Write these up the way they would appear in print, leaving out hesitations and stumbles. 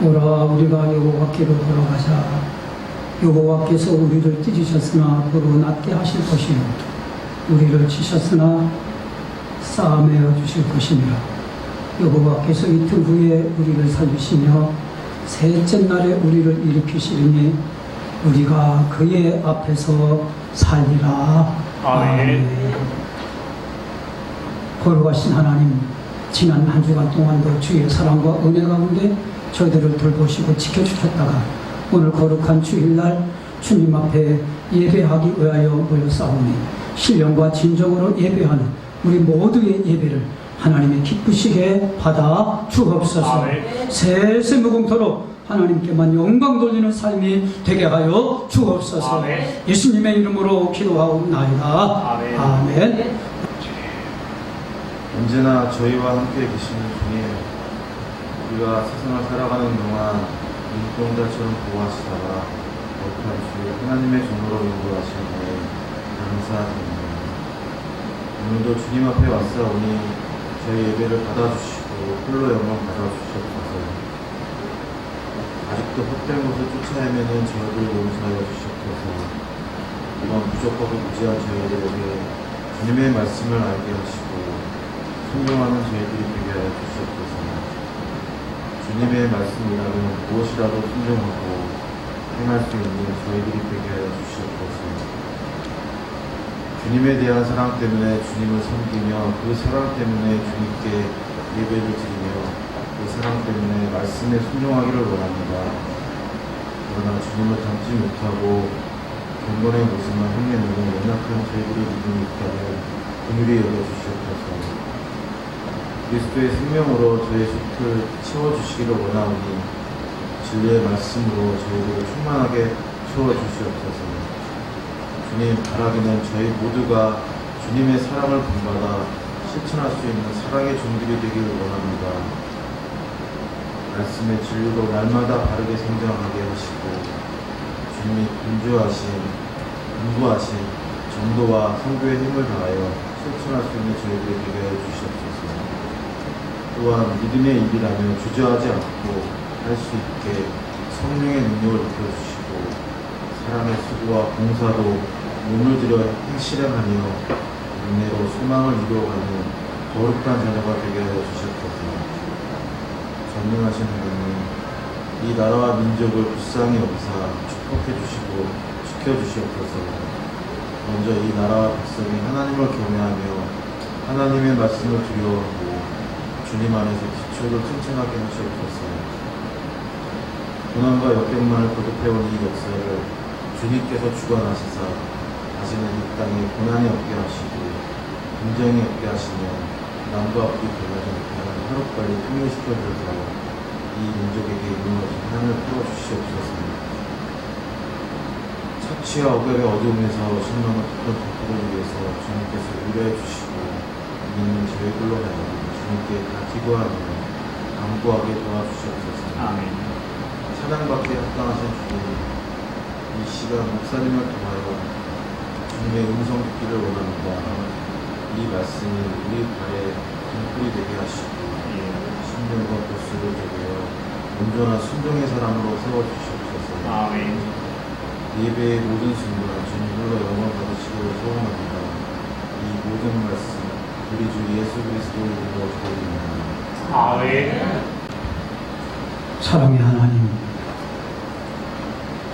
오라 우리가 여호와께로 돌아가자. 여호와께서 우리를 찢으셨으나 도로 낫게 하실 것이요 우리를 치셨으나 싸매어 주실 것이니라. 여호와께서 이틀 후에 우리를 살리시며 셋째 날에 우리를 일으키시리니 우리가 그의 앞에서 살리라. 아멘. 거룩하신 하나님, 지난 한 주간 동안도 주의 사랑과 은혜 가운데 저희들을 돌보시고 지켜주셨다가 오늘 거룩한 주일날 주님 앞에 예배하기 위하여 모여싸우니 신령과 진정으로 예배하는 우리 모두의 예배를 하나님이 기쁘시게 받아 주옵소서. 세세 무궁토록 하나님께만 영광 돌리는 삶이 되게 하여 주옵소서. 아멘. 예수님의 이름으로 기도하옵나이다. 아멘. 아멘. 언제나 저희와 함께 계시는 주님, 우리가 세상을 살아가는 동안 눈동자처럼 보호하시다가 거룩한 주 하나님의 종으로 인도하시니 감사드립니다. 오늘도 주님 앞에 왔사오니 저희 예배를 받아주시고 홀로 영광 받아주시옵소서. 아직도 헛된 곳을 쫓아 헤매는 저희들 용서하여 주시옵소서. 이번 부족하고 무지한 저희들에게 주님의 말씀을 알게 하시고 순종하는 저희들이 되게 하여 주시옵소서. 주님의 말씀이라면 무엇이라도 순종하고 행할 수 있는 저희들이 되게 하여 주시옵소서. 주님에 대한 사랑 때문에 주님을 섬기며 그 사랑 때문에 주님께 예배를 드리며 그 사랑 때문에 말씀에 순종하기를 원합니다. 그러나 주님을 닮지 못하고 경건의 모습만 흉내내는 연약한 저희들의 믿음이 있다면 긍휼히 여겨주시옵소서. 그리스도의 생명으로 저의 숲을 채워주시기를 원하오니 진리의 말씀으로 저희들을 충만하게 채워주시옵소서. 주님, 바라기는 저희 모두가 주님의 사랑을 본받아 실천할 수 있는 사랑의 종들이 되기를 원합니다. 말씀의 진리로 날마다 바르게 성장하게 하시고 주님이 공부하신 전도와 선교의 힘을 다하여 실천할 수 있는 저희들이 되게 해 주시옵소서. 또한 믿음의 일이라면 주저하지 않고 할 수 있게 성령의 능력을 높여주시고 사랑의 수고와 봉사로 몸을 들여 실행하며 은혜로 소망을 이루어가는 거룩한 자녀가 되게 하여 주시옵소서. 전능하신 하나님, 이 나라와 민족을 불쌍히 여기사 축복해 주시고 지켜주시옵소서. 먼저 이 나라와 백성이 하나님을 경외하며 하나님의 말씀을 두려워하고 주님 안에서 기초를 튼튼하게 하시옵소서. 고난과 역경만을 거듭해온 이 역사를 주님께서 주관하시사 다시는 이 땅에 고난이 없게 하시고 분쟁이 없게 하시며 남과 북이 걸려지 못하는 하루빨리 통일시켜주셔서 이 민족에게 이루어진 한을 풀어주시옵소서. 착취와 억압의 어두움에서 신망을 덮은 덕분을 위해서 주님께서 위로해 주시고 믿는 저희들로 하여금 주님께 다 기도하며 강구하게 도와주시옵소서. 아멘. 찬양받기에 합당하신 주님, 이 시간 목사님을 통하여 주님의 음성 듣기를 원합니다. 이 말씀이 우리 발에 등불이 되게 하시고 신령과 보수를 되게요 온전한 순종의 사람으로 세워주시옵소서. 아멘. 예배의 모든 순간 주님 홀로 영광 받으시기를 소원합니다. 이 모든 말씀 우리 주 예수 그리스도의 이름으로 기도드립니다. 아멘. 사랑의 하나님,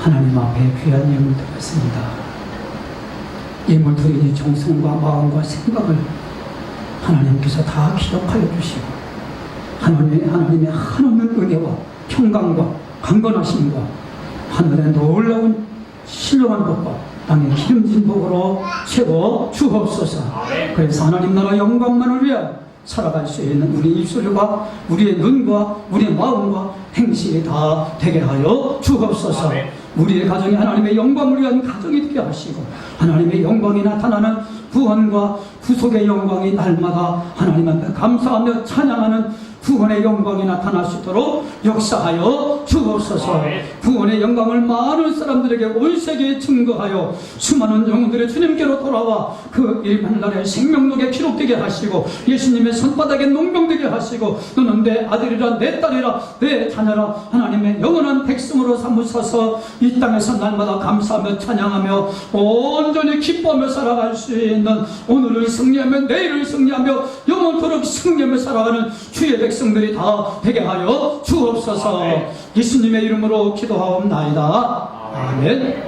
하나님 앞에 귀한 예물 드렸습니다. 예물 드리니 정성과 마음과 생각을 하나님께서 다 기억하여 주시고 하나님의 한없는 은혜와 평강과 강건하심과 하늘의 놀라운 신령한 복과 땅의 기름진 복으로 채워 주옵소서. 그래서 하나님 나라 영광만을 위하여 살아갈 수 있는 우리 입술과 우리의 눈과 우리의 마음과 행실이 다 되게 하여 주옵소서. 우리의 가정이 하나님의 영광을 위한 가정이 되게 하시고 하나님의 영광이 나타나는 구원과 구속의 영광이 날마다 하나님 앞에 감사하며 찬양하는 구원의 영광이 나타날 수 있도록 역사하여 주옵소서. 구원의 영광을 많은 사람들에게 온 세계에 증거하여 수많은 영혼들의 주님께로 돌아와 그 일만날에 생명록에 기록되게 하시고 예수님의 손바닥에 농병되게 하시고 너는 내 아들이라 내 딸이라 내 자녀라 하나님의 영원한 백성으로 삼으셔서 이 땅에서 날마다 감사하며 찬양하며 온전히 기뻐하며 살아갈 수 있는 오늘을 승리하며 내일을 승리하며 영원토록 승리하며 살아가는 주의 백성들이 다 되게 하여 주옵소서. 예수님의 이름으로 기도하옵나이다. 아멘.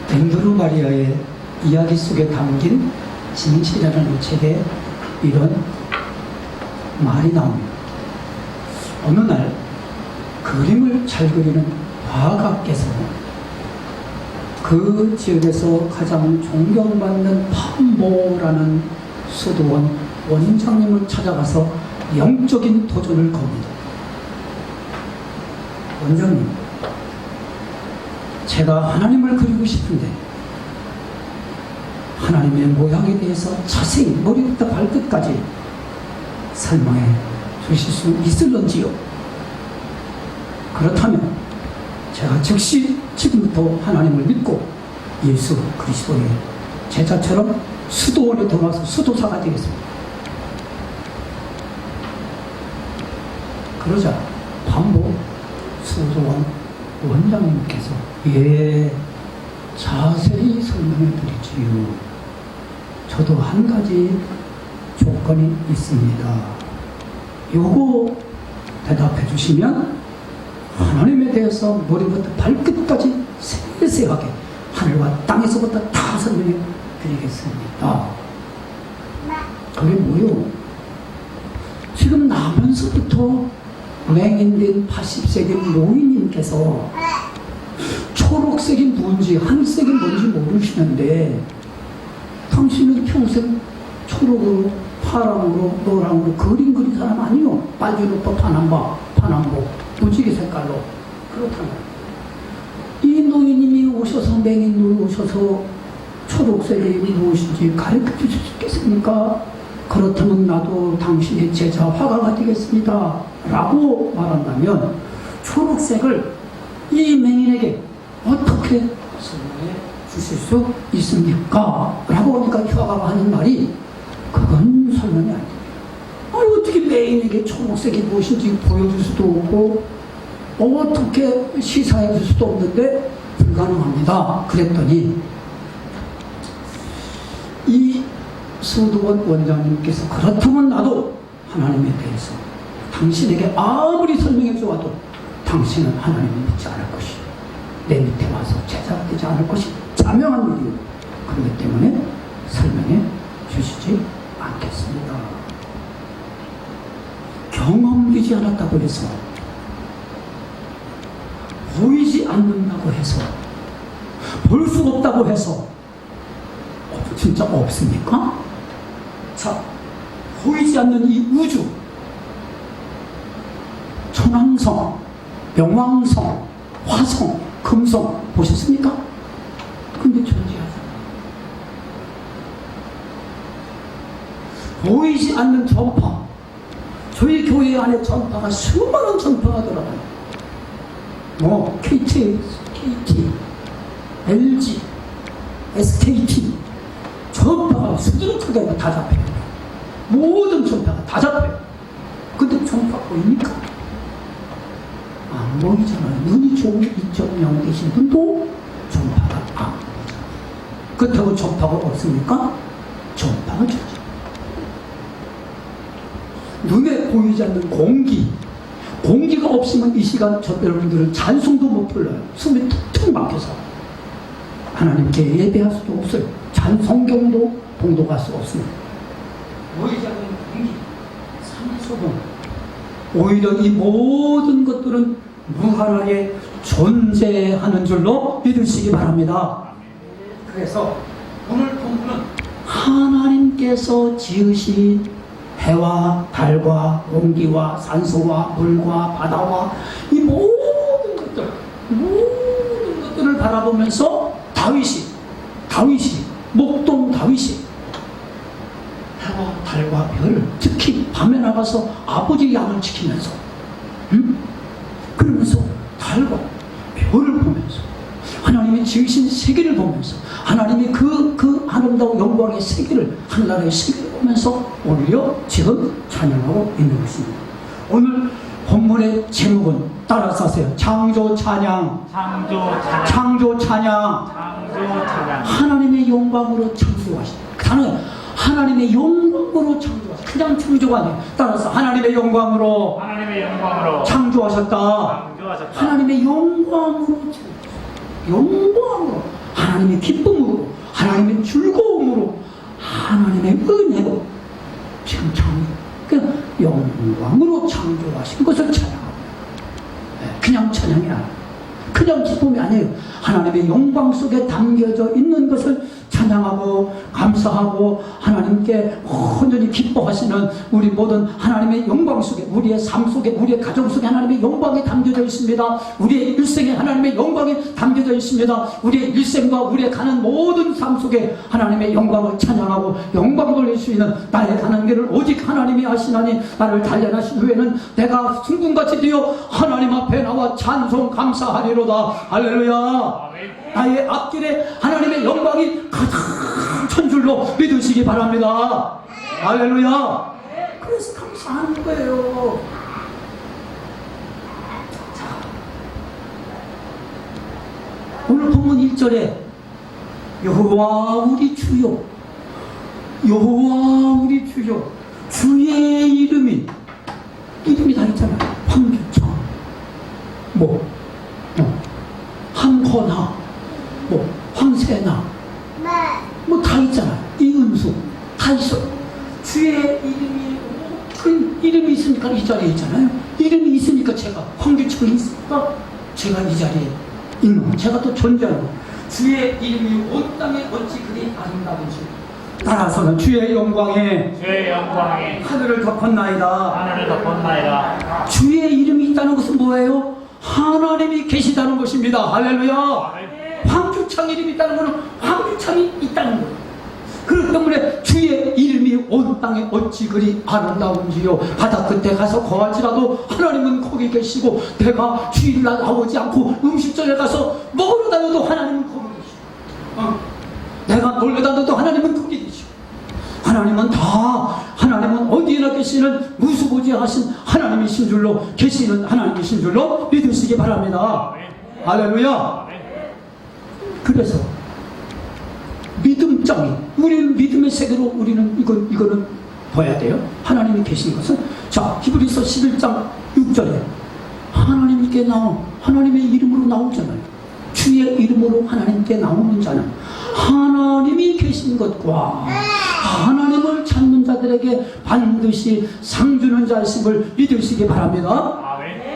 벤두루 마리아의 이야기 속에 담긴 진실이라는 책에 이런 말이 나옵니다. 어느 날 그림을 잘 그리는 화가께서 그 지역에서 가장 존경받는 판보라는 수도원 원장님을 찾아가서 영적인 도전을 겁니다. 원장님, 제가 하나님을 그리고 싶은데 하나님의 모양에 대해서 자세히 머리부터 발끝까지 설명해 주실 수 있을런지요? 그렇다면 제가 즉시 지금부터 하나님을 믿고 예수 그리스도의 제자처럼 수도원에 들어와서 수도사가 되겠습니다. 그러자 반복 수도원 원장님께서 예, 자세히 설명해 드리지요. 저도 한 가지 조건이 있습니다. 요거 대답해 주시면 하나님에 대해서 머리부터 발끝까지 세세하게 하늘과 땅에서부터 다 설명해 드리겠습니다. 그게 뭐요? 지금 나면서부터 맹인된 80세기 노인님께서 초록색이 뭔지 하늘색이 뭔지 모르시는데 당신은 평생 초록으로 파랑으로 노랑으로 그림 그린 사람 아니요? 빨주노파 파남보 무지개 색깔로. 그렇다면 이 노인님이 오셔서 맹인으로 오셔서 초록색이 무엇인지 가르쳐 주실 수 있겠습니까? 그렇다면 나도 당신의 제자 화가가 되겠습니다 라고 말한다면 초록색을 이 맹인에게 어떻게 설명해 주실 수 있습니까? 라고 하니까 화가가 하는 말이 그건 설명이 안 됩니다. 아니 어떻게 맹인에게 초록색이 무엇인지 보여줄 수도 없고 어떻게 시사해 줄 수도 없는데 불가능합니다. 그랬더니 이 수도원 원장님께서 그렇다면 나도 하나님에 대해서 당신에게 아무리 설명해 주어도 당신은 하나님을 믿지 않을 것이 내 밑에 와서 제자가 되지 않을 것이 자명한 일이요. 그렇기 때문에 설명해 주시지 않겠습니다. 경험되지 않았다고 해서 보이지 않는다고 해서 볼 수 없다고 해서 진짜 없습니까? 자, 보이지 않는 이 우주, 천왕성, 명왕성, 화성, 금성 보셨습니까? 근데 존재하잖아요. 보이지 않는 전파, 저희 교회 안에 전파가 수많은 전파가 들어가요. 뭐 KT, LG, SKT 전파가 수두룩하게 다 잡혀요. 모든 전파가 다 잡혀요. 근데 전파 보입니까? 안 보이잖아요. 눈이 좋은 2.0 되신 분도 전파가 안 보이잖아요. 그렇다고 전파가 없습니까? 전파가 좋죠. 눈에 보이지 않는 공기가 없으면 이 시간 저 여러분들은 찬송도 못 불러요. 숨이 툭툭 막혀서 하나님께 예배할 수도 없어요. 찬송경도 봉독할 수 없습니다. 보이지 않는 공기, 산소동, 오히려 이 모든 것들은 무한하게 존재하는 줄로 믿으시기 바랍니다. 그래서 오늘 본문은 하나님께서 지으신 해와 달과 공기와 산소와 물과 바다와 이 모든 것들을 바라보면서 다윗이 목동 다윗이 해와 달과 별을, 특히 밤에 나가서 아버지 양을 지키면서, 그러면서 달과 별을 보면서, 하나님이 지으신 세계를 보면서, 하나님이 그 아름다운 영광의 세계를, 하늘나라의 세계를 보면서 오늘요 지금 찬양하고 있는 것입니다. 오늘 본문의 제목은 따라서 하세요. 창조 찬양. 창조 찬양. 하나님의 영광으로 창조하신, 단어는 하나님의 영광으로 창조하신, 그냥 창조가 아니에요. 따라서 하나님의 영광으로 창조하셨다. 하나님의 영광으로, 영광으로, 하나님의 기쁨으로, 하나님의 즐거움으로, 하나님의 은혜로 지금 그냥 영광으로 창조하신 것을 찬양합니다. 그냥 찬양이 아니에요. 그냥 기쁨이 아니에요. 하나님의 영광 속에 담겨져 있는 것을 찬양하고 감사하고 하나님께 온전히 기뻐하시는 우리 모든 하나님의 영광 속에, 우리의 삶 속에, 우리의 가정 속에 하나님의 영광이 담겨져 있습니다. 우리의 일생에 하나님의 영광이 담겨져 있습니다. 우리의 일생과 우리의 가는 모든 삶 속에 하나님의 영광을 찬양하고 영광 돌릴 수 있는 나의 가는 길을 오직 하나님이 아시나니 나를 단련하신 후에는 내가 승군같이 되어 하나님 앞에 나와 찬송 감사하리로다. 할렐루야. 나의 앞길에 하나님의 영광이 가득한 줄로 믿으시기 바랍니다. 할렐루야. 그래서 감사하는 거예요. 자, 오늘 본문 1절에 여호와 우리 주요, 여호와 우리 주요, 주의 이름이 다 있잖아요. 황규청, 함거나, 황새나, 다 있잖아요. 이은수, 다 있어. 주의 이름이, 그 이름이 있으니까 이 자리에 있잖아요. 이름이 있으니까 제가, 황규청이 있으니까 제가 이 자리에 있는 거예요. 제가 또 존재하는 거예요. 주의 이름이 온 땅에 어찌 그리 아름다운지. 따라서는 주의 영광에 하늘을 덮었나이다. 주의 이름이 있다는 것은 뭐예요? 하나님이 계시다는 것입니다. 할렐루야. 황규창 이름이 있다는 것은 황규창이 있다는 거예요. 그렇기 때문에 주의 이름이 온 땅에 어찌 그리 아름다운지요. 바다 끝에 가서 거할지라도 하나님은 거기 계시고, 내가 주일날 나오지 않고 음식점에 가서 먹으러 다녀도 하나님은 거기 계시고, 내가 놀러 다녀도 하나님은 거기 계시고, 하나님은 어디에나 계시는 무수부지하신 하나님이신 줄로, 계시는 하나님이신 줄로 믿으시기 바랍니다. 할렐루야. 그래서 믿음장이, 우리는 믿음의 세계로 우리는 이거는 봐야 돼요. 하나님이 계신 것은, 자, 히브리서 11장 6절에 하나님의 이름으로 나오잖아요. 주의 이름으로 하나님께 나오는 자는 하나님이 계신 것과 하나님을 찾는 자들에게 반드시 상 주는 자이심을 믿으시기 바랍니다.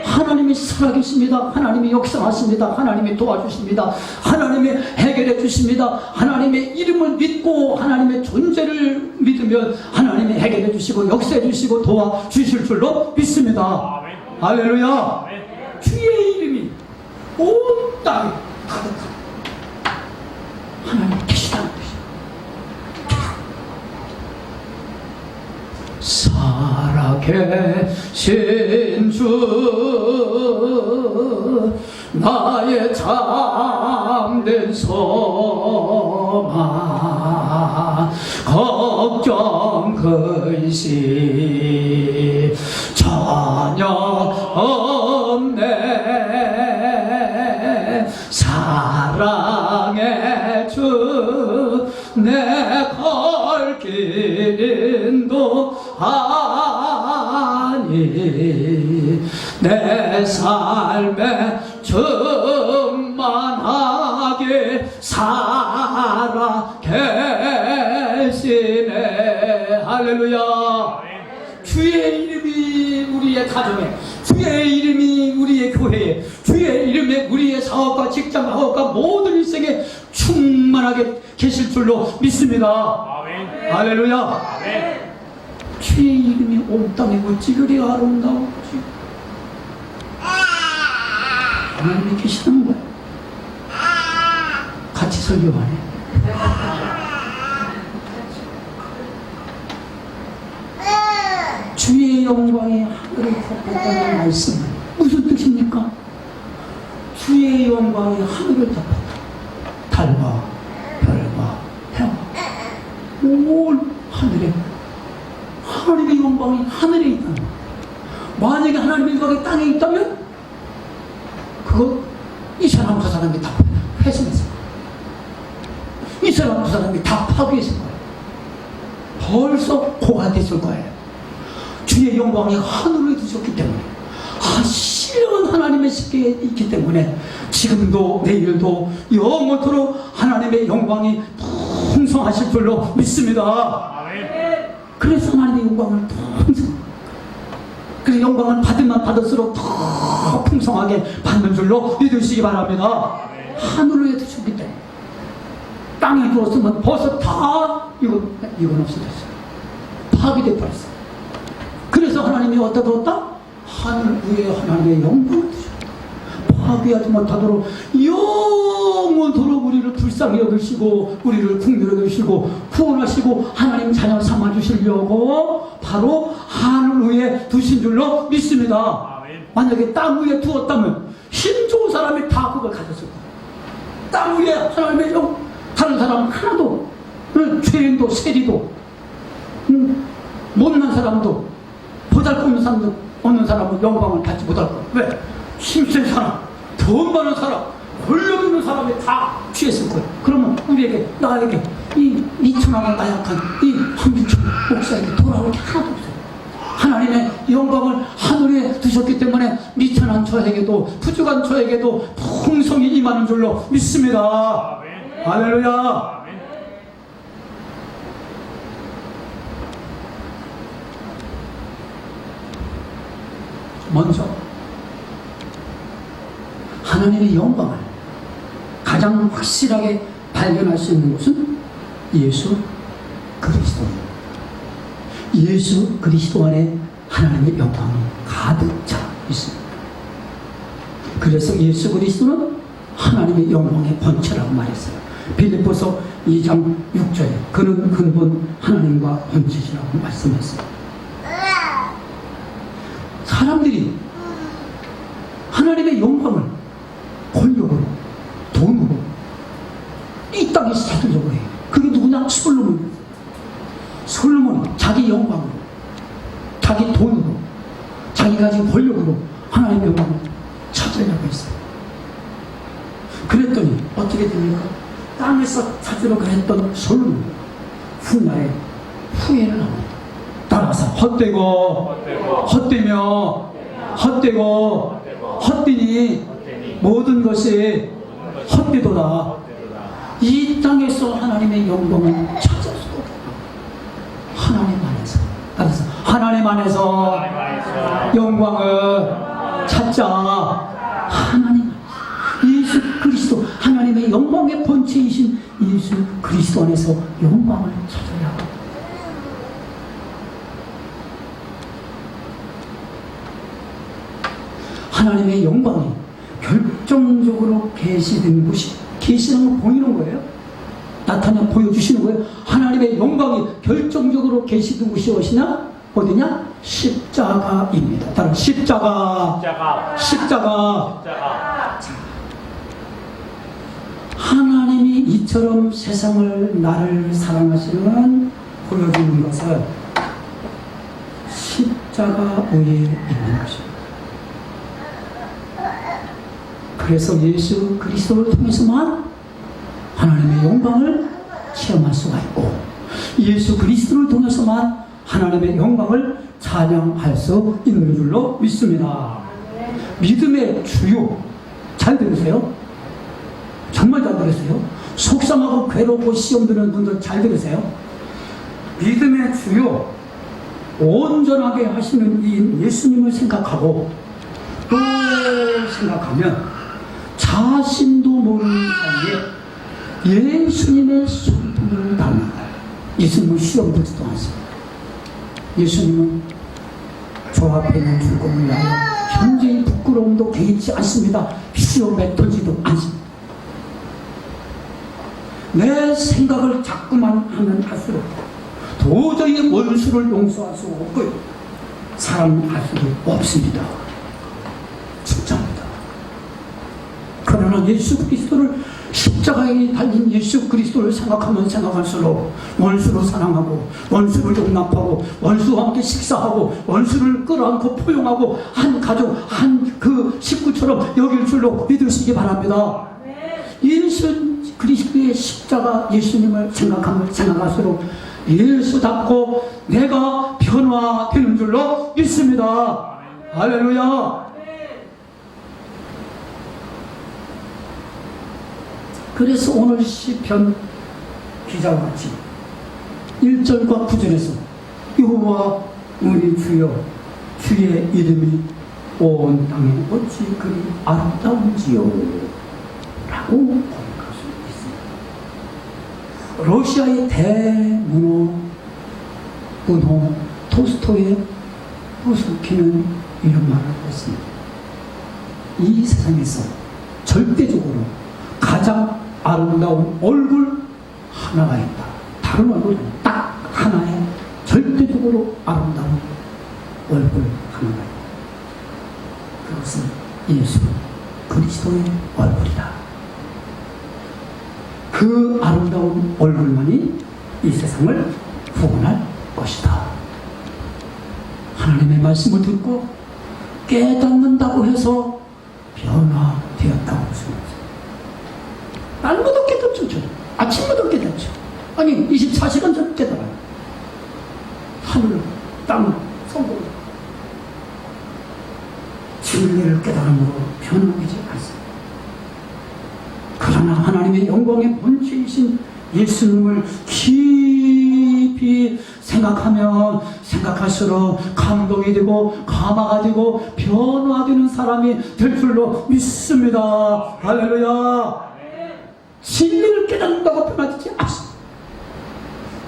하나님이 살아계십니다. 하나님이 역사하십니다. 하나님이 도와주십니다. 하나님이 해결해 주십니다. 하나님의 이름을 믿고 하나님의 존재를 믿으면 하나님이 해결해 주시고 역사해 주시고 도와주실 줄로 믿습니다. 할렐루야. 주의 이름이 온 땅에 가득한 하나님 계시다는 것입니다. 살아계신 주, 나의 참된 소망, 걱정 근심 전혀 없네. 사랑의 주, 내 갈 길 인도하니, 내 삶에 충만하게 살아 계시네. 할렐루야. 주의 이름이 우리의 가정에, 주의 이름이 우리의 교회에, 주의 이름에 우리의 사업과 직장, 사업과 모든 일생에 충만하게 계실 줄로 믿습니다. 아멘. 할렐루야. 아멘. 주의 이름이 온 땅에 어찌 그리 아름다운지 하나님이 계시는 거예요. 같이 설교하네. 주의 영광이 하늘을 덮었다는 말씀은 무슨 뜻입니까? 주의 영광이 하늘을 덮었다. 달과 별과 해와 온 하늘에 하나님의 영광이 하늘에 있다는 거예요. 만약에 하나님의 영광이 땅에 있다면 그거 이 사람 저 사람이 다 회심했을 거예요. 이 사람 저 사람이 다 파괴했을 거예요. 벌써 고갈됐을 거예요. 주의 영광이 하늘에 두셨기 때문에 신령한 하나님의 십계에 있기 때문에 지금도 내일도 영원토록 하나님의 영광이 풍성하실 줄로 믿습니다. 그래서 하나님의 영광을 풍성, 그래서 영광을 받으면 받을수록 더 풍성하게 받는 줄로 믿으시기 바랍니다. 하늘에 두셨기 때문에 땅에 두었으면 벌써 다 이건 없어졌어요. 파괴돼 버렸어요. 그래서 하나님이 어디다 두었다? 하늘 위에 하나님의 영광을 두셨다. 파괴하지 못하도록 영원토록 우리를 불쌍히 여기시고 우리를 긍휼히 여기시고 구원하시고 하나님 자녀 삼아주시려고 바로 하늘 위에 두신 줄로 믿습니다. 만약에 땅 위에 두었다면 힘 좋은 사람이 다 그걸 가졌을 거예요. 땅 위에 하나님의 영, 다른 사람 하나도, 죄인도 세리도, 못난 사람도, 보잘것없는 사람도 없는 사람은 영광을 받지 못할 거예요. 왜? 힘센 사람, 돈 많은 사람, 권력 있는 사람이 다 취했을 거예요. 그러면 우리에게, 나에게 이 미천하고 나약한 이 황진철 목사에게 돌아올 게 하나도 없어요. 하나님의 영광을 하늘에 두셨기 때문에 미천한 저에게도 부족한 저에게도 풍성히 임하는 줄로 믿습니다. 할렐루야. 먼저 하나님의 영광을 가장 확실하게 발견할 수 있는 것은 예수 그리스도입니다. 예수 그리스도 안에 하나님의 영광이 가득 차 있습니다. 그래서 예수 그리스도는 하나님의 영광의 본체라고 말했어요. 빌립보서 2장 6절에 그는 근본 하나님과 본체시라고 말씀했어요. 사람들이 하나님의 영광을 권력으로, 돈으로, 이 땅에서 찾으려고 해요. 그게 누구냐? 솔로몬이에요. 솔로몬이 자기 영광으로, 자기 돈으로, 자기가 가진 권력으로 하나님의 영광을 찾으려고 했어요. 그랬더니 어떻게 됩니까? 땅에서 찾으려고 했던 솔로몬이 훗날에 후회를 합니다. 따라서 헛되며 헛되니 모든 것이 헛되도다. 이 땅에서 하나님의 영광을 찾을 수 없다. 하나님 안에서, 따라서 하나님 안에서 영광을 찾자. 하나님 안에서 예수 그리스도 하나님의 영광의 본체이신 예수 그리스도 안에서 영광을 찾아야 합니다. 하나님의 영광이 결정적으로 계시된 곳이, 계시는 거 보이는 거예요. 나타나 보여주시는 거예요. 하나님의 영광이 결정적으로 계시된 곳이 어디냐? 십자가입니다. 다른 십자가. 하나님이 이처럼 세상을 나를 사랑하시는 보여주는 것은 십자가 위에 있는 것입니다. 그래서 예수 그리스도를 통해서만 하나님의 영광을 체험할 수가 있고, 예수 그리스도를 통해서만 하나님의 영광을 찬양할 수 있는 줄로 믿습니다. 믿음의 주요, 잘 들으세요. 정말 잘 들으세요. 속상하고 괴롭고 시험 드는 분들 잘 들으세요. 믿음의 주요, 온전하게 하시는 이 예수님을 생각하고 또 생각하면 자신도 모르는 사이에 예수님의 손품을 당한다. 예수님은 시험 듣지도 않습니다. 예수님은 저 앞에 있는 죽음을 위하여 현재의 부끄러움도 개의치 않습니다. 시험에 들지도 않습니다. 내 생각을 자꾸만 하면 할수록 도저히 원수를 용서할 수 없고요. 사람은 알 수도 없습니다. 진짜입니다. 그러나 예수 그리스도를 십자가에 달린 예수 그리스도를 생각하면 생각할수록 원수를 사랑하고 원수를 용납하고 원수와 함께 식사하고 원수를 끌어안고 포용하고 한 가족 한 그 식구처럼 여길 줄로 믿으시기 바랍니다. 예수 그리스도의 십자가 예수님을 생각하면 생각할수록 예수답고 내가 변화되는 줄로 믿습니다. 할렐루야. 그래서 오늘 시편 기자와 같이 1절과 9절에서 여호와 우리 주여 주의 이름이 온 땅에 어찌 그리 아름다운지요 라고 고백할 수 있습니다. 러시아의 대문호 문호 토스토의 부스키는 이런 말을 했습니다. 이 세상에서 절대적으로 가장 아름다운 얼굴 하나가 있다. 다른 얼굴 딱 하나의 절대적으로 아름다운 얼굴 하나가 있다. 그것은 예수 그리스도의 얼굴이다. 그 아름다운 얼굴만이 이 세상을 구원할 것이다. 하나님의 말씀을 듣고 깨닫는다고 해서 변화되었다고 생각합니다. 날마다 깨닫죠. 저는. 아침마다 깨닫죠. 아니 24시간 전 깨달아요. 하늘, 땅, 성공 진리를 깨달음으로 변화되지 않습니다. 그러나 하나님의 영광의 본체이신 예수님을 깊이 생각하면 생각할수록 감동이 되고 감화가 되고 변화되는 사람이 될 줄로 믿습니다. 할렐루야. 진리를 깨닫는다고 변화되지 않습니다.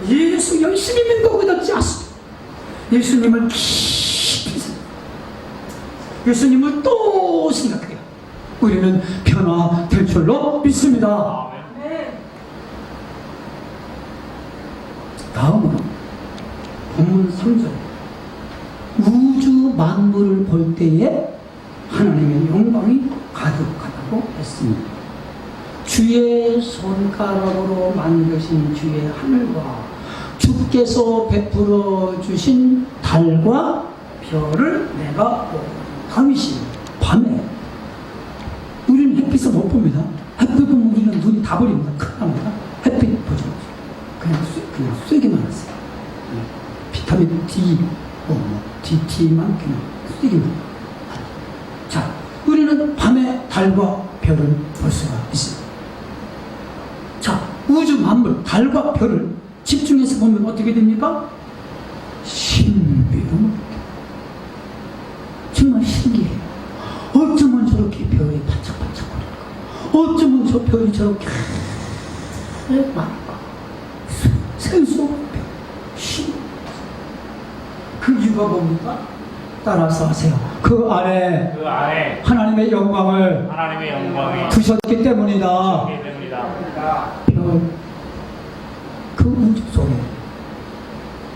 예수 열심히 믿는다고 깨닫지 않습니다. 예수님을 깊이 생각해요. 예수님을 또 생각해요. 우리는 변화될 줄로 믿습니다. 다음으로 본문 3절 우주 만물을 볼 때에 하나님의 영광이 가득하다고 했습니다. 주의 손가락으로 만드신 주의 하늘과 주께서 베풀어 주신 달과 별을 내가 보고 다윗이 밤에 우리는 햇빛을 못 봅니다. 햇빛 보면 우리는 눈이 다 버립니다. 큰일 납니다. 햇빛 보지 마세요. 그냥 쐐기만 하세요. 비타민 D, DT만 그냥 쐐기만. 자, 우리는 밤에 달과 별을 볼 수가 있습니다. 자, 우주 만물, 달과 별을 집중해서 보면 어떻게 됩니까? 신비로운 정말 신기해요. 어쩌면 저렇게 별이 반짝반짝거릴까? 어쩌면 저 별이 저렇게 많을까? 센수 없는 별, 그 이유가 뭡니까? 따라서 하세요. 그 안에 하나님의 영광을 두셨기 때문이다. 별, 그 우주 속에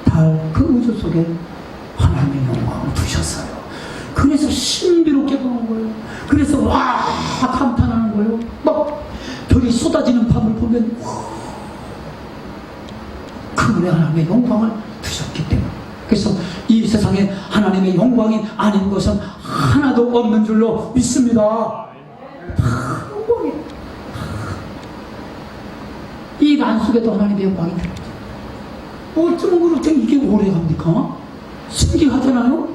달, 그 우주 속에 하나님의 영광을 두셨어요. 그래서 신비롭게 보는 거예요. 그래서 와 감탄하는 거예요. 막 별이 쏟아지는 밤을 보면 그 은혜 하나님의 영광을 두셨기 때문에. 그래서 이 세상에 하나님의 영광이 아닌 것은 하나도 없는 줄로 믿습니다. 다 영광이. 이 란 속에도 하나님의 영광이 들어있죠. 어쩌면 그렇게 이게 오래 갑니까? 신기하잖아요?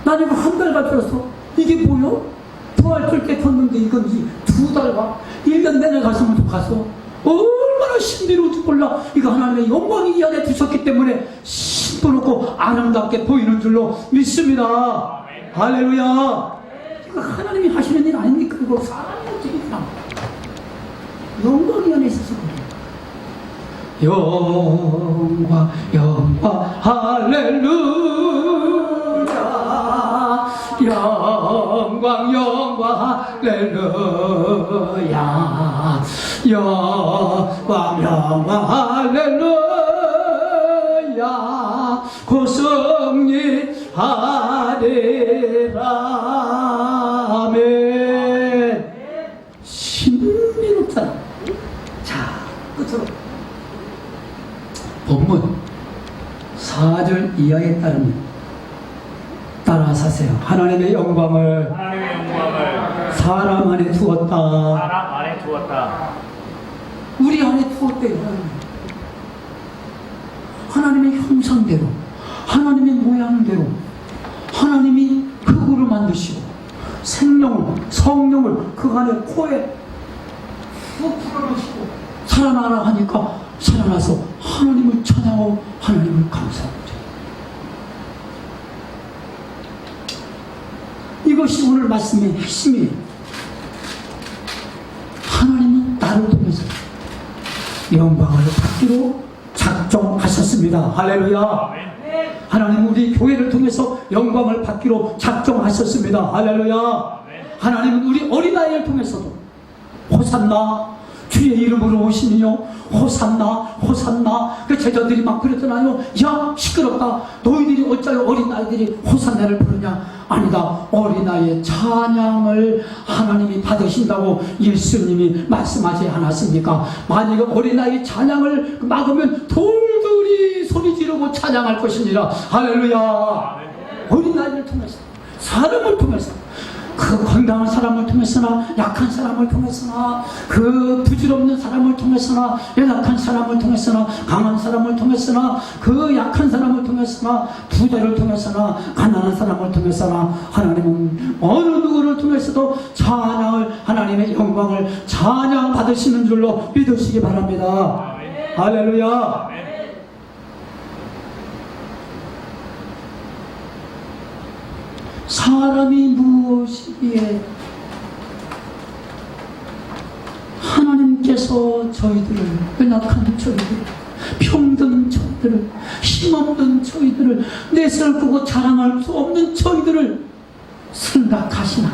나는 이거 한 달 가지고서 이게 뭐요? 부활절 때 컸는데 이건 2달과 1년 내내 갔으면 좋겠어. 얼마나 신비로운지 몰라. 이거 하나님의 영광이 이 안에 두셨기 때문에 신비롭고 아름답게 보이는 줄로 믿습니다. 할렐루야. 이거 하나님이 하시는 일 아닙니까? 이거 사람이 어떻게 되나? 영광이 안에 있어서 그래요. 영광 영광 할렐루야. 영광 영광 할렐루야. 영광 영광 할렐루야. 고승리 하리라. 아멘. 신비롭잖아. 자, 끝으로 본문 4절 이하에 따르면 따라사세요. 하나님의 영광을 사람 안에 두었다. 우리 안에 두었대요. 하나님의 형상대로, 하나님의 모양대로 하나님이 흙으로 만드시고 생명을, 성령을 그 안에 코에 푹 불어넣으시고 살아나라 하니까 살아나서 하나님을 찬양하고 하나님을 감사합니다. 이것이 오늘 말씀의 핵심이에요. 하나님은 나를 통해서 영광을 받기로 작정하셨습니다. 할렐루야. 하나님 우리 교회를 통해서 영광을 받기로 작정하셨습니다. 할렐루야. 하나님은 우리 어린아이를 통해서도 호산나 주의 이름으로 오시니요 호산나 호산나. 그 제자들이 막 그랬잖아요. 야 시끄럽다. 너희들이 어찌하여 어린아이들이 호산나를 부르냐. 아니다. 어린아이의 찬양을 하나님이 받으신다고 예수님이 말씀하지 않았습니까? 만약에 어린아이의 찬양을 막으면 돌들이 소리 지르고 찬양할 것이니라. 할렐루야. 어린아이를 통해서, 사람을 통해서, 그 건강한 사람을 통해서나 약한 사람을 통해서나 그 부질없는 사람을 통해서나 연약한 사람을 통해서나 강한 사람을 통해서나 그 약한 사람을 통해서나 부자를 통해서나 가난한 사람을 통해서나 하나님은 어느 누구를 통해서도 찬양을, 하나님의 영광을 찬양 받으시는 줄로 믿으시기 바랍니다. 할렐루야. 사람이 무엇이기에 하나님께서 저희들을, 연약한 저희들, 병든 저희들을, 힘없는 저희들을, 내세우고 자랑할 수 없는 저희들을 생각하시나?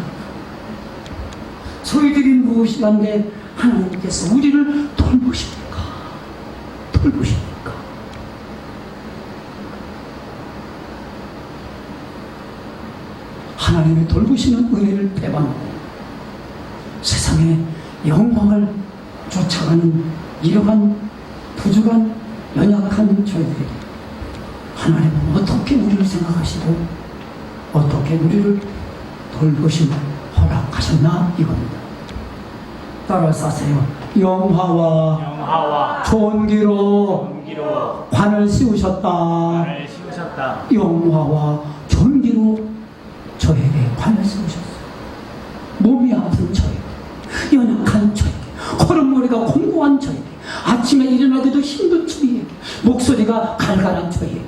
저희들이 무엇이간데 하나님께서 우리를 돌보십니까? 돌보십니까? 하나님의 돌보시는 은혜를 배반하고 세상의 영광을 쫓아가는 이러한 부족한 연약한 저희들에게 하나님은 어떻게 우리를 생각하시고 어떻게 우리를 돌보심을 허락하셨나 이겁니다. 따라서 하세요. 영화와 존귀로 관을 씌우셨다. 영화와 존귀로 저에게 관을 씌우셨어요. 몸이 아픈 저에게, 연약한 저에게, 걸음머리가 공고한 저에게, 아침에 일어나기도 힘든 저에게, 목소리가 갈갈한 저에게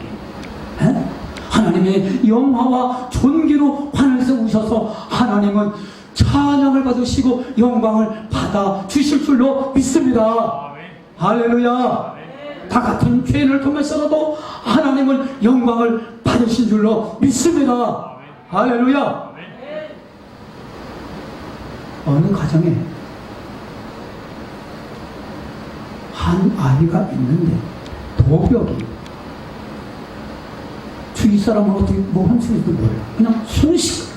하나님의 영화와 존귀로 관을 세우셔서 하나님은 찬양을 받으시고 영광을 받아 주실 줄로 믿습니다. 할렐루야. 다 같은 죄인을 통해서라도 하나님은 영광을 받으신 줄로 믿습니다. 할렐루야. 어느 가정에 한 아이가 있는데 도벽이 주위 사람은 어떻게 뭐 한 소리도 몰라. 그냥 순삭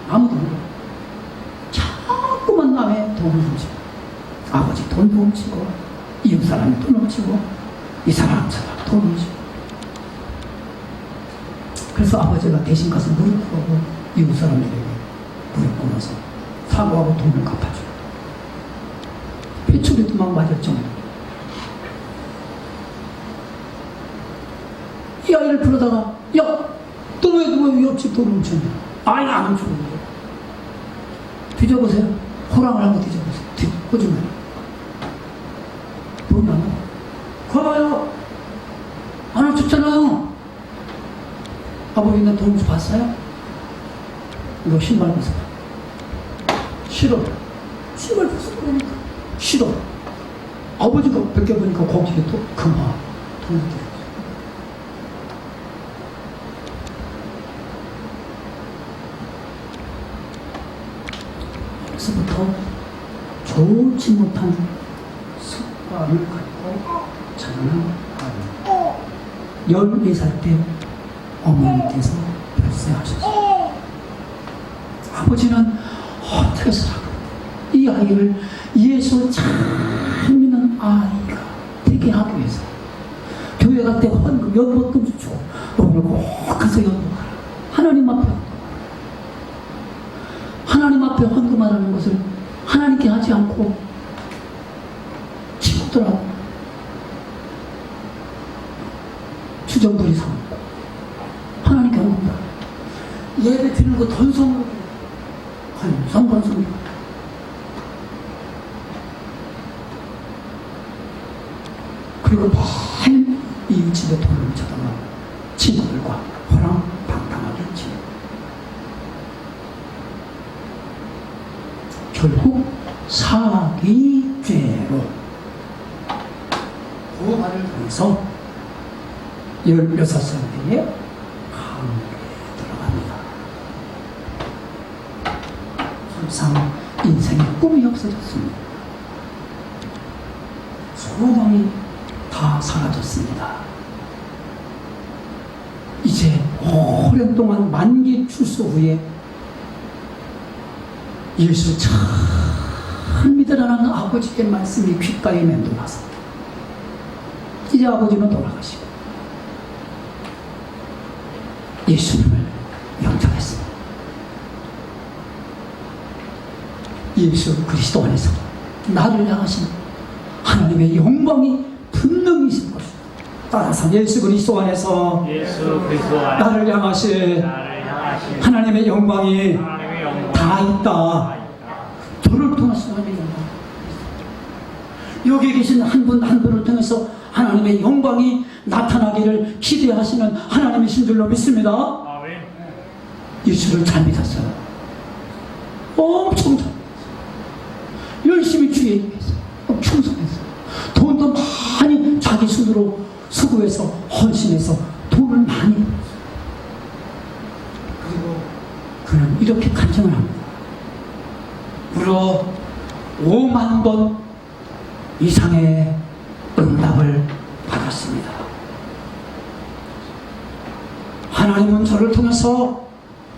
아무도 몰라. 자꾸만 남의 돈을 훔치고, 아버지 돈도 훔치고, 이웃 사람이 돈 훔치고, 이 사람 돈 훔치고. 그래서 아버지가 대신 가서 무릎 꿇고 이웃 사람들에게 무릎 꿇어서 사과하고 돈을 갚아줘요. 회초리도 막 맞을 정도. 이 아이를 부르다가 야, 너 왜 옆집 돈을 훔쳤냐? 아니 안 훔쳤는데. 뒤져보세요. 호랑을 한번 뒤져보세요. 거짓말. 돈이 안 나와. 거봐요. 안 훔쳤잖아요. 아버지 나 돈 봤어요? 이거 신발 벗어봐. 싫어. 신발 벗어보니까 싫어. 아버지가 벗겨보니까 거기에 또 금화 돈이 들어있어. 그래서부터 좋지 못한 습관을 갖고 자라는 아이. 14살 때 어머니께서 별세하셨어요. 아버지는 어떻게 살아가 이 아이를 예수 잘 믿는 아이가 되게 하기 위해서 교회 갈 때 헌금, 연금도 주고 오늘 꼭 가서 연금하라. 하나님 앞에 헌금하라는 것을 하나님께 하지 않고 친구들하고 주전부리 삼고 하나님께 헌금하라. 예배 드리는 거 던성으로 건성건성 그리고 많은 이웃집에 돈을 쳐다가 친구들과 호랑방탕하겠지. 결국 사기죄로 고발을 통해서 16살 때에 감옥에 들어갑니다. 항상 인생의 꿈이 없어졌습니다. 소망이 다 사라졌습니다. 이제 오랜 동안 만기 출소 후에 예수 잘 믿으라는 아버지의 말씀이 귓가에 맴돌아서 이제 아버지는 돌아가시고 예수님을 영접했습니다. 예수 그리스도 안에서 나를 향하신 하나님의 영광이 분명히 있을 것이다. 따라서 예수 그리스도 안에서 나를 향하신 하나님의 영광이 다 있다. 저를 통해서 하나님의 영광. 여기 계신 한 분 한 분을 통해서 하나님의 영광이 나타나기를 기대하시는 하나님이신 줄로 믿습니다. 아멘. 예수를 잘 믿었어요. 엄청 잘 믿었어요. 열심히 주의 위해서 충성했어요. 돈도 많이 자기 손으로 수고해서 헌신해서 돈을 많이 벌었어요. 그리고 그는 이렇게 간증을 합니다. 무려 5만 번 이상의 응답을 받았습니다. 하나님은 저를 통해서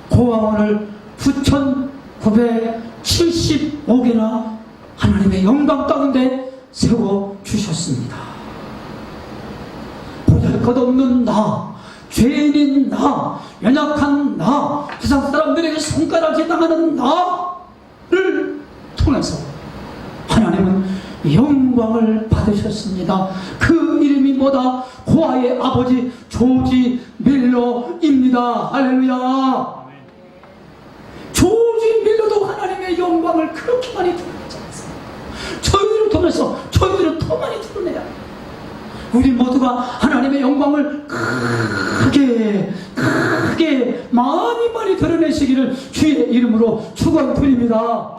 고아원을 9,975개나 하나님의 영광 가운데 세워주셨습니다. 보잘것없는 나, 죄인인 나, 연약한 나, 세상 사람들에게 손가락질 당하는 나를 통해서 하나님은 영광을 받으셨습니다. 그 이름이 뭐다? 고아의 아버지 조지 밀러입니다. 할렐루야. 조지 밀러도 하나님의 영광을 그렇게 많이 드러냈지 않습니까? 저희들을 통해서 저희들은 더 많이 드러내야 합니다. 우리 모두가 하나님의 영광을 크게 많이 드러내시기를 주의 이름으로 축원드립니다.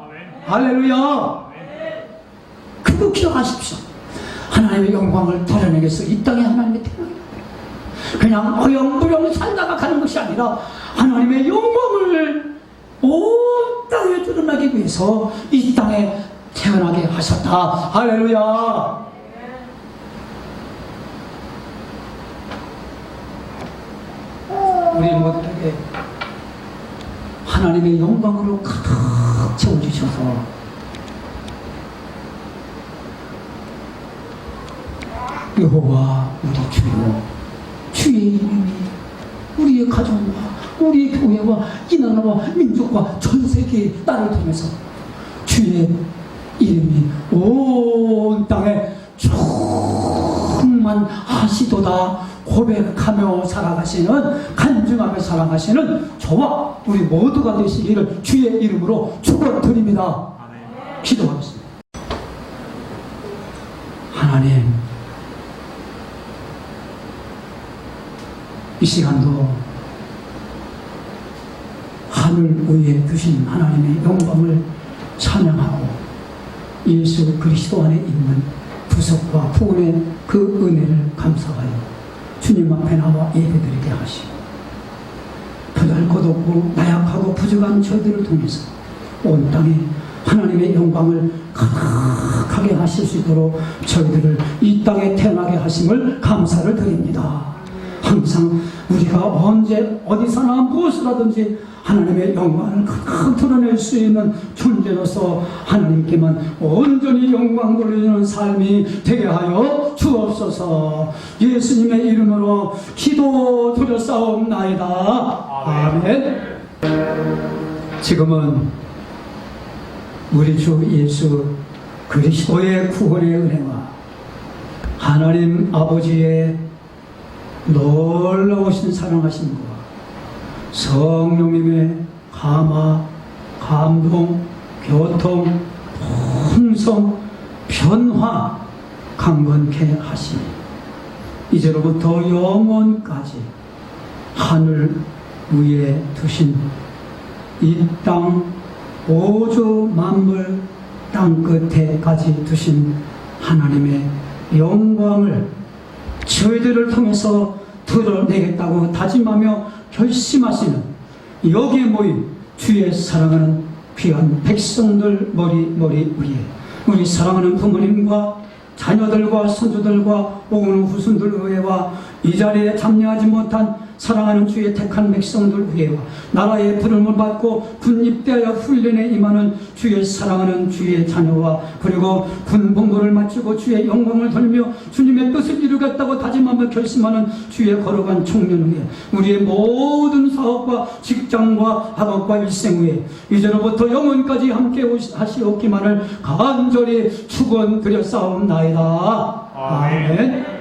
할렐루야. 그거 기억하십시오. 하나님의 영광을 드러내기 위해서 이 땅에 하나님의 태어나게 그냥 어영부영 살다가 가는 것이 아니라 하나님의 영광을 온 땅에 드러나기 위해서 이 땅에 태어나게 하셨다. 할렐루야. 우리 모두에게 하나님의 영광으로 가득 채워주셔서 여호와 우리 주여, 주의 이름이 우리의 가정과 우리의 교회와 이 나라와 민족과 전 세계 나를 통해서 주의 이름이 온 땅에 충만하시도다 고백하며 살아가시는, 간증하며 살아가시는 저와 우리 모두가 되시기를 주의 이름으로 축원드립니다. 기도하겠습니다. 하나님, 이 시간도 하늘 위에 두신 하나님의 영광을 찬양하고 예수 그리스도 안에 있는 구속과 구원의 그 은혜를 감사하여 주님 앞에 나와 예배드리게 하시고 보잘것없고 나약하고 부족한 저희들을 통해서 온 땅에 하나님의 영광을 가득하게 하실 수 있도록 저희들을 이 땅에 태어나게 하심을 감사를 드립니다. 항상 우리가 언제 어디서나 무엇을 하든지 하나님의 영광을 크게 드러낼 수 있는 존재로서 하나님께만 온전히 영광 돌리는 삶이 되게 하여 주옵소서. 예수님의 이름으로 기도드렸사옵나이다. 아멘. 지금은 우리 주 예수 그리스도의 구원의 은혜와 하나님 아버지의 놀라우신 사랑하심과 성령님의 감화, 감동, 교통, 풍성, 변화 강건케 하시니 이제로부터 영원까지 하늘 위에 두신 이 땅 오주 만물 땅 끝에까지 두신 하나님의 영광을 저희들을 통해서 드러내겠다고 다짐하며 결심하시는 여기에 모인 주의 사랑하는 귀한 백성들 머리 위에 우리 사랑하는 부모님과 자녀들과 손주들과 오는 후손들 위에와 이 자리에 참여하지 못한 사랑하는 주의 택한 백성들 위에와 나라의 부름을 받고 군입대하여 훈련에 임하는 주의 사랑하는 주의 자녀와 그리고 군 본부를 마치고 주의 영광을 돌며 주님의 뜻을 이루겠다고 다짐하며 결심하는 주의 거룩한 청년 위에 우리의 모든 사업과 직장과 학업과 일생 위에 이제로부터 영원까지 함께 하시옵기만을 간절히 축원드렸사옵나이다. 아멘.